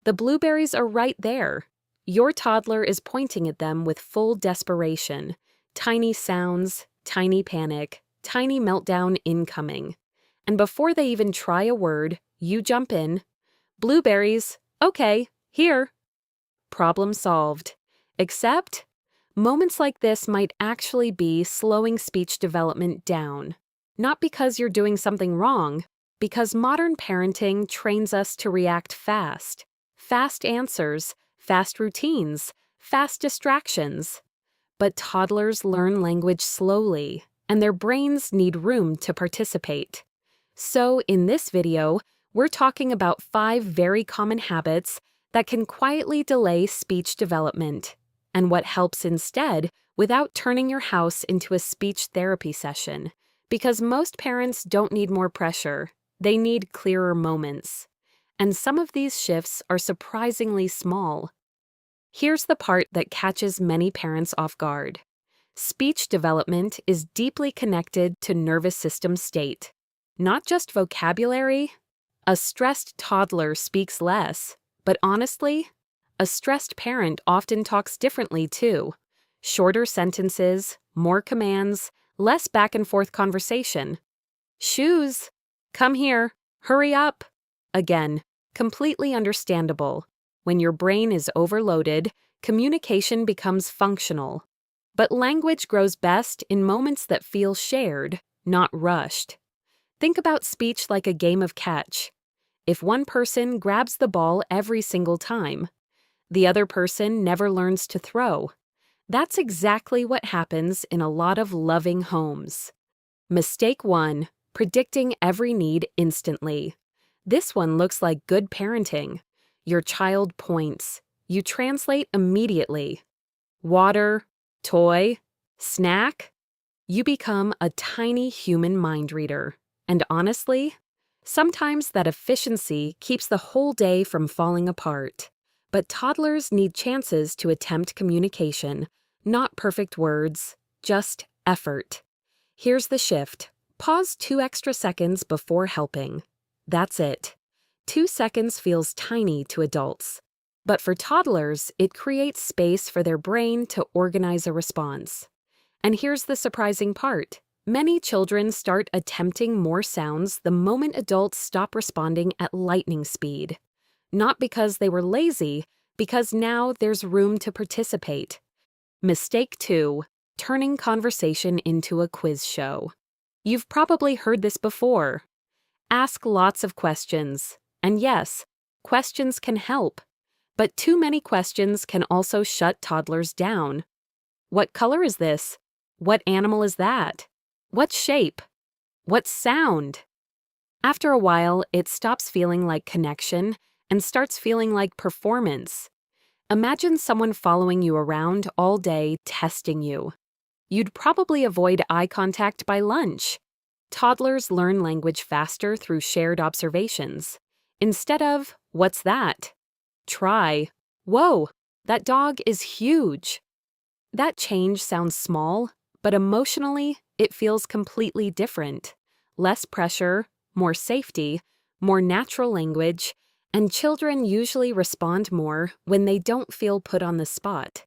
The blueberries are right there. Your toddler is pointing at them with full desperation. Tiny sounds, tiny panic, tiny meltdown incoming. And before they even try a word, you jump in. Blueberries, okay, here. Problem solved. Except, moments like this might actually be slowing speech development down. Not because you're doing something wrong, because modern parenting trains us to react fast. Fast answers, fast routines, fast distractions. But toddlers learn language slowly, and their brains need room to participate. So in this video, we're talking about 5 very common habits that can quietly delay speech development, and what helps instead without turning your house into a speech therapy session. Because most parents don't need more pressure, they need clearer moments. And some of these shifts are surprisingly small. Here's the part that catches many parents off guard. Speech development is deeply connected to nervous system state. Not just vocabulary. A stressed toddler speaks less, but honestly, a stressed parent often talks differently too. Shorter sentences, more commands, less back-and-forth conversation. Shoes, come here, hurry up. Again, completely understandable. When your brain is overloaded, communication becomes functional. But language grows best in moments that feel shared, not rushed. Think about speech like a game of catch. If one person grabs the ball every single time, the other person never learns to throw. That's exactly what happens in a lot of loving homes. Mistake 1, predicting every need instantly. This one looks like good parenting. Your child points. You translate immediately. Water, toy, snack. You become a tiny human mind reader. And honestly, sometimes that efficiency keeps the whole day from falling apart. But toddlers need chances to attempt communication, not perfect words, just effort. Here's the shift. Pause 2 extra seconds before helping. That's it. 2 seconds feels tiny to adults. But for toddlers, it creates space for their brain to organize a response. And here's the surprising part. Many children start attempting more sounds the moment adults stop responding at lightning speed. Not because they were lazy, because now there's room to participate. Mistake 2, turning conversation into a quiz show. You've probably heard this before. Ask lots of questions. And yes, questions can help. But too many questions can also shut toddlers down. What color is this? What animal is that? What shape? What sound? After a while, it stops feeling like connection and starts feeling like performance. Imagine someone following you around all day, testing you. You'd probably avoid eye contact by lunch. Toddlers learn language faster through shared observations. Instead of, what's that? Try, whoa, that dog is huge. That change sounds small, but emotionally, it feels completely different. Less pressure, more safety, more natural language, and children usually respond more when they don't feel put on the spot.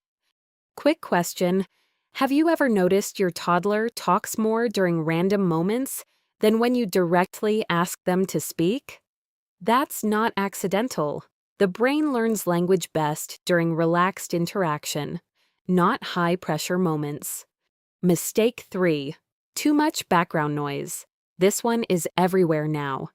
Quick question, have you ever noticed your toddler talks more during random moments than when you directly ask them to speak? That's not accidental. The brain learns language best during relaxed interaction, not high-pressure moments. Mistake 3, too much background noise. This one is everywhere now.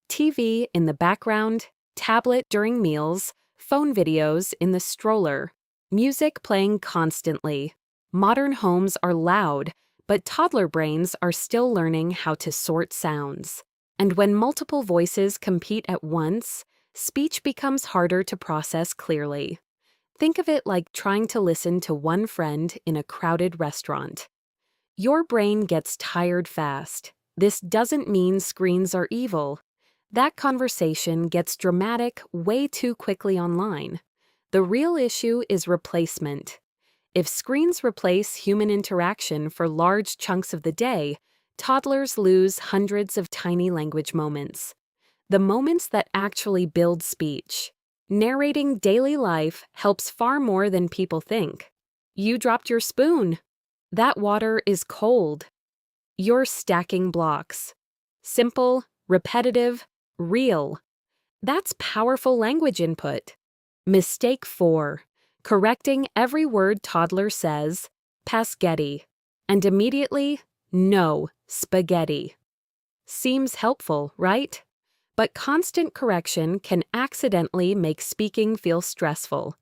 TV in the background, tablet during meals, phone videos in the stroller, music playing constantly. Modern homes are loud, but toddler brains are still learning how to sort sounds. And when multiple voices compete at once, speech becomes harder to process clearly. Think of it like trying to listen to one friend in a crowded restaurant. Your brain gets tired fast. This doesn't mean screens are evil. That conversation gets dramatic way too quickly online. The real issue is replacement. If screens replace human interaction for large chunks of the day, toddlers lose hundreds of tiny language moments. The moments that actually build speech. Narrating daily life helps far more than people think. You dropped your spoon. That water is cold. You're stacking blocks. Simple, repetitive, real. That's powerful language input. Mistake 4. Correcting every word toddler says, Paspaghetti, and immediately, no, spaghetti. Seems helpful, right? But constant correction can accidentally make speaking feel stressful.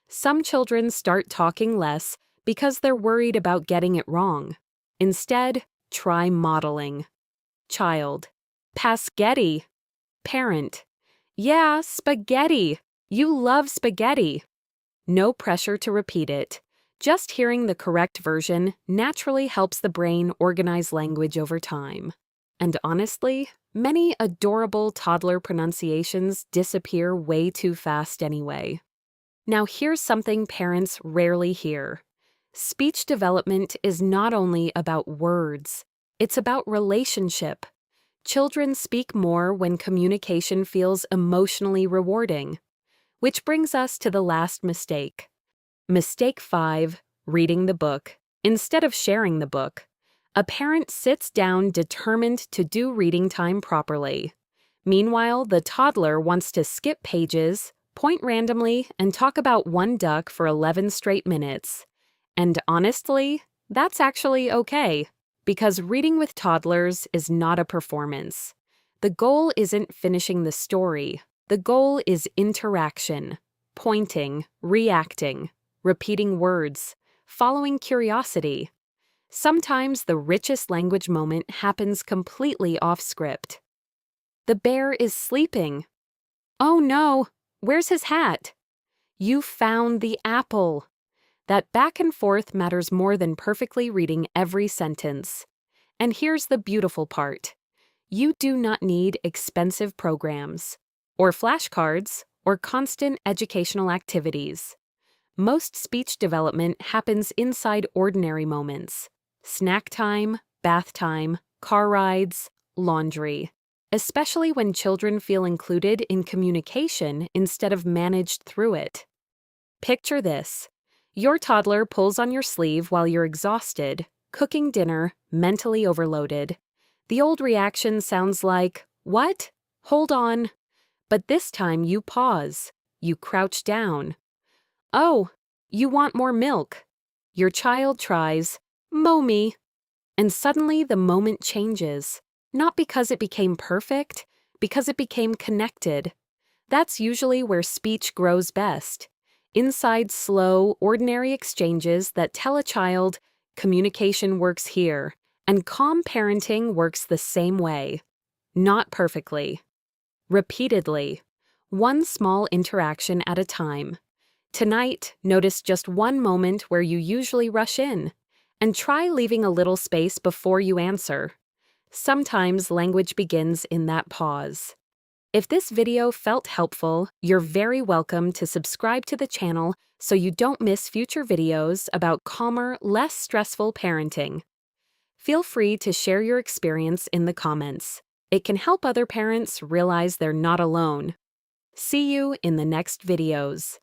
Some children start talking less because they're worried about getting it wrong. Instead, try modeling. Child. Paspaghetti. Parent. Yeah, spaghetti. You love spaghetti. No pressure to repeat it. Just hearing the correct version naturally helps the brain organize language over time. And honestly, many adorable toddler pronunciations disappear way too fast anyway. Now here's something parents rarely hear. Speech development is not only about words, it's about relationship. Children speak more when communication feels emotionally rewarding. Which brings us to the last mistake. Mistake 5, reading the book. Instead of sharing the book, a parent sits down determined to do reading time properly. Meanwhile, the toddler wants to skip pages, point randomly, and talk about one duck for 11 straight minutes. And honestly, that's actually okay, because reading with toddlers is not a performance. The goal isn't finishing the story. The goal is interaction, pointing, reacting, repeating words, following curiosity. Sometimes the richest language moment happens completely off script. The bear is sleeping. Oh no, where's his hat? You found the apple. That back and forth matters more than perfectly reading every sentence. And here's the beautiful part. You do not need expensive programs, or flashcards, or constant educational activities. Most speech development happens inside ordinary moments. Snack time, bath time, car rides, laundry. Especially when children feel included in communication instead of managed through it. Picture this. Your toddler pulls on your sleeve while you're exhausted, cooking dinner, mentally overloaded. The old reaction sounds like, "What? Hold on." But this time you pause. You crouch down. "Oh, you want more milk." Your child tries, "Mommy." And suddenly the moment changes. Not because it became perfect, because it became connected. That's usually where speech grows best. Inside slow, ordinary exchanges that tell a child, communication works here, and calm parenting works the same way. Not perfectly. Repeatedly. One small interaction at a time. Tonight, notice just one moment where you usually rush in, and try leaving a little space before you answer. Sometimes language begins in that pause. If this video felt helpful, you're very welcome to subscribe to the channel so you don't miss future videos about calmer, less stressful parenting. Feel free to share your experience in the comments. It can help other parents realize they're not alone. See you in the next videos.